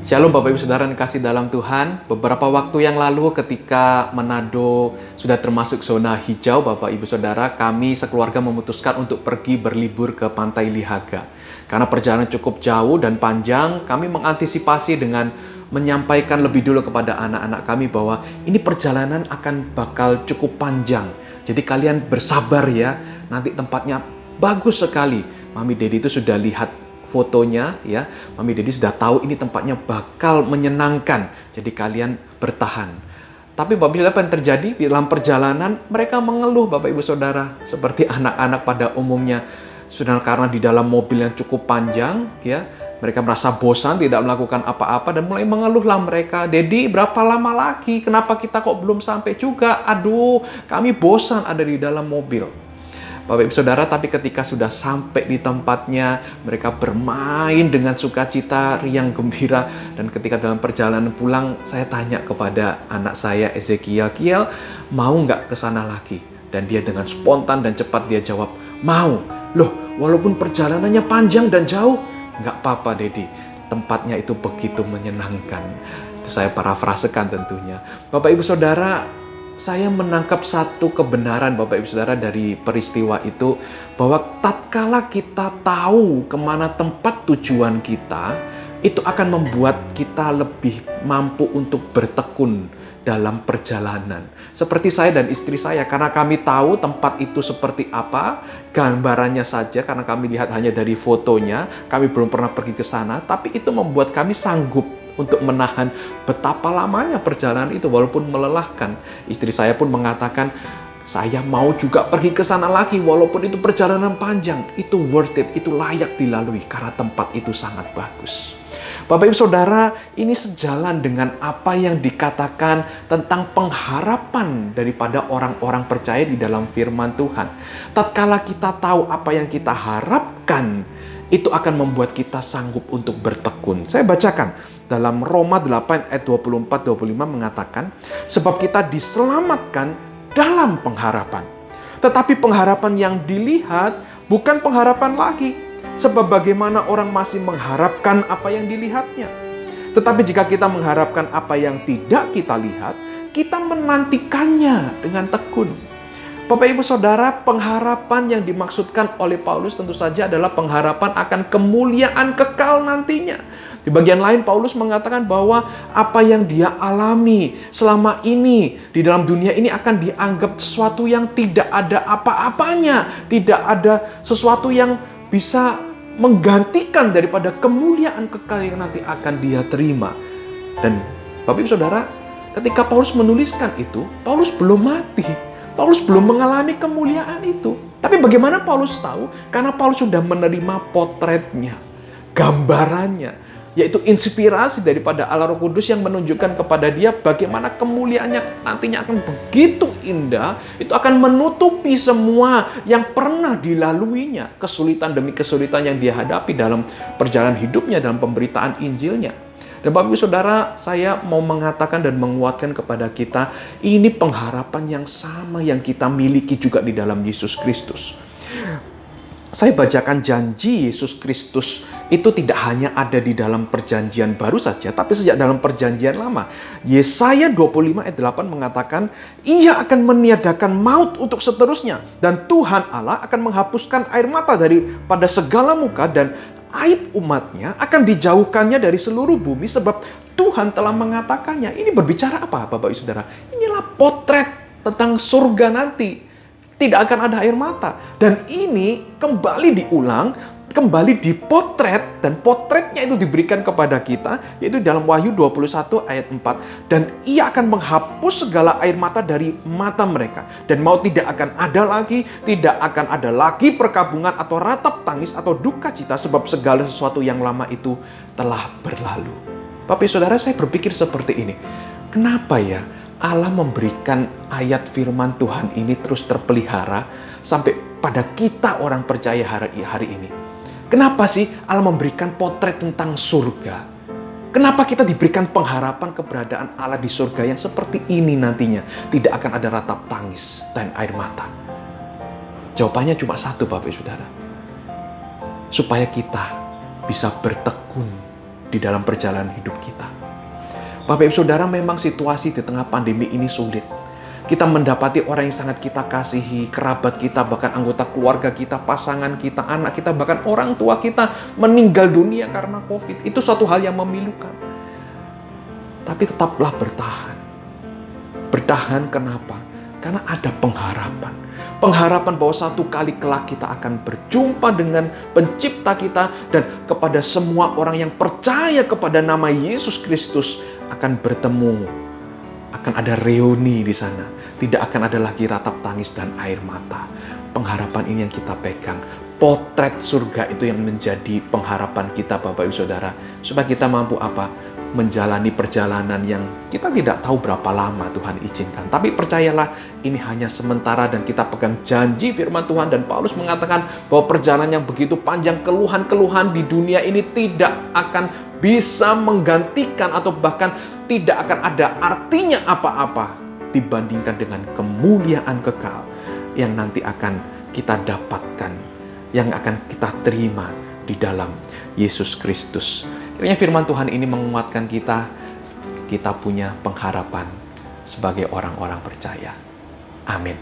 Shalom Bapak Ibu Saudara yang kasih dalam Tuhan. Beberapa waktu yang lalu ketika Manado sudah termasuk zona hijau Bapak Ibu Saudara, kami sekeluarga memutuskan untuk pergi berlibur ke Pantai Lihaga. Karena perjalanan cukup jauh dan panjang, kami mengantisipasi dengan menyampaikan lebih dulu kepada anak-anak kami bahwa ini perjalanan akan bakal cukup panjang. Jadi kalian bersabar ya, nanti tempatnya bagus sekali. Mami Dedi itu sudah lihat fotonya ya, Mami Dedi sudah tahu ini tempatnya bakal menyenangkan. Jadi kalian bertahan. Tapi Bapak Ibu Saudara, apa yang terjadi di dalam perjalanan? Mereka mengeluh Bapak Ibu Saudara, seperti anak-anak pada umumnya. Sudah karena di dalam mobil yang cukup panjang ya, mereka merasa bosan, tidak melakukan apa-apa dan mulai mengeluhlah mereka. Dedi, berapa lama lagi? Kenapa kita kok belum sampai juga? Aduh, kami bosan ada di dalam mobil. Bapak Ibu Saudara, tapi ketika sudah sampai di tempatnya, mereka bermain dengan sukacita, riang gembira. Dan ketika dalam perjalanan pulang, saya tanya kepada anak saya, Ezekiel, Kiel, mau nggak ke sana lagi? Dan dia dengan spontan dan cepat dia jawab, mau. Loh, walaupun perjalanannya panjang dan jauh, nggak apa-apa Dedi. Tempatnya itu begitu menyenangkan. Itu saya parafrasekan tentunya. Bapak Ibu Saudara, saya menangkap satu kebenaran Bapak Ibu Saudara dari peristiwa itu, bahwa tatkala kita tahu kemana tempat tujuan kita, itu akan membuat kita lebih mampu untuk bertekun dalam perjalanan. Seperti saya dan istri saya, karena kami tahu tempat itu seperti apa, gambarannya saja, karena kami lihat hanya dari fotonya, kami belum pernah pergi ke sana, tapi itu membuat kami sanggup untuk menahan betapa lamanya perjalanan itu walaupun melelahkan. Istri saya pun mengatakan, saya mau juga pergi ke sana lagi walaupun itu perjalanan panjang. Itu worth it, itu layak dilalui karena tempat itu sangat bagus. Bapak Ibu Saudara, ini sejalan dengan apa yang dikatakan tentang pengharapan daripada orang-orang percaya di dalam firman Tuhan. Tatkala kita tahu apa yang kita harapkan, itu akan membuat kita sanggup untuk bertekun. Saya bacakan dalam Roma 8 ayat 24-25 mengatakan, sebab kita diselamatkan dalam pengharapan. Tetapi pengharapan yang dilihat bukan pengharapan lagi. Sebab bagaimana orang masih mengharapkan apa yang dilihatnya. Tetapi jika kita mengharapkan apa yang tidak kita lihat, kita menantikannya dengan tekun. Bapak Ibu Saudara, pengharapan yang dimaksudkan oleh Paulus tentu saja adalah pengharapan akan kemuliaan kekal nantinya. Di bagian lain Paulus mengatakan bahwa apa yang dia alami selama ini di dalam dunia ini akan dianggap sesuatu yang tidak ada apa-apanya, tidak ada sesuatu yang bisa menggantikan daripada kemuliaan kekal yang nanti akan dia terima. Dan Bapak Ibu Saudara, ketika Paulus menuliskan itu, Paulus belum mati. Paulus belum mengalami kemuliaan itu. Tapi bagaimana Paulus tahu? Karena Paulus sudah menerima potretnya, gambarannya, yaitu inspirasi daripada Allah Roh Kudus yang menunjukkan kepada dia bagaimana kemuliaannya nantinya akan begitu indah. Itu akan menutupi semua yang pernah dilaluinya, kesulitan demi kesulitan yang dia hadapi dalam perjalanan hidupnya, dalam pemberitaan Injilnya. Dan Bapak Ibu Saudara, saya mau mengatakan dan menguatkan kepada kita, ini pengharapan yang sama yang kita miliki juga di dalam Yesus Kristus. Saya bacakan janji Yesus Kristus itu tidak hanya ada di dalam perjanjian baru saja, tapi sejak dalam perjanjian lama. Yesaya 25 ayat 8 mengatakan, Ia akan meniadakan maut untuk seterusnya, dan Tuhan Allah akan menghapuskan air mata daripada segala muka, dan aib umatnya akan dijauhkannya dari seluruh bumi, sebab Tuhan telah mengatakannya. Ini berbicara apa Bapak Ibu Saudara? Inilah potret tentang surga nanti. Tidak akan ada air mata. Dan ini kembali diulang, kembali dipotret, dan potretnya itu diberikan kepada kita, yaitu dalam Wahyu 21 ayat 4. Dan Ia akan menghapus segala air mata dari mata mereka. Dan maut tidak akan ada lagi, tidak akan ada lagi perkabungan atau ratap tangis atau duka cita, sebab segala sesuatu yang lama itu telah berlalu. Bapak Saudara, saya berpikir seperti ini. Kenapa ya Allah memberikan ayat firman Tuhan ini terus terpelihara sampai pada kita orang percaya hari ini? Kenapa sih Allah memberikan potret tentang surga? Kenapa kita diberikan pengharapan keberadaan Allah di surga yang seperti ini nantinya? Tidak akan ada ratap tangis dan air mata. Jawabannya cuma satu Bapak Ibu Saudara. Supaya kita bisa bertekun di dalam perjalanan hidup kita. Bapak Ibu Saudara, memang situasi di tengah pandemi ini sulit. Kita mendapati orang yang sangat kita kasihi, kerabat kita, bahkan anggota keluarga kita, pasangan kita, anak kita, bahkan orang tua kita meninggal dunia karena COVID. Itu suatu hal yang memilukan. Tapi tetaplah bertahan. Bertahan kenapa? Karena ada pengharapan. Pengharapan bahwa satu kali kelak kita akan berjumpa dengan pencipta kita, dan kepada semua orang yang percaya kepada nama Yesus Kristus akan bertemu. Akan ada reuni di sana. Tidak akan ada lagi ratap tangis dan air mata. Pengharapan ini yang kita pegang. Potret surga itu yang menjadi pengharapan kita, Bapak Ibu Saudara. Supaya kita mampu apa? Menjalani perjalanan yang kita tidak tahu berapa lama Tuhan izinkan. Tapi percayalah, ini hanya sementara dan kita pegang janji firman Tuhan. Dan Paulus mengatakan bahwa perjalanan yang begitu panjang, keluhan-keluhan di dunia ini tidak akan bisa menggantikan atau bahkan tidak akan ada artinya apa-apa dibandingkan dengan kemuliaan kekal yang nanti akan kita dapatkan, yang akan kita terima di dalam Yesus Kristus. Kiranya firman Tuhan ini menguatkan kita punya pengharapan sebagai orang-orang percaya. Amin.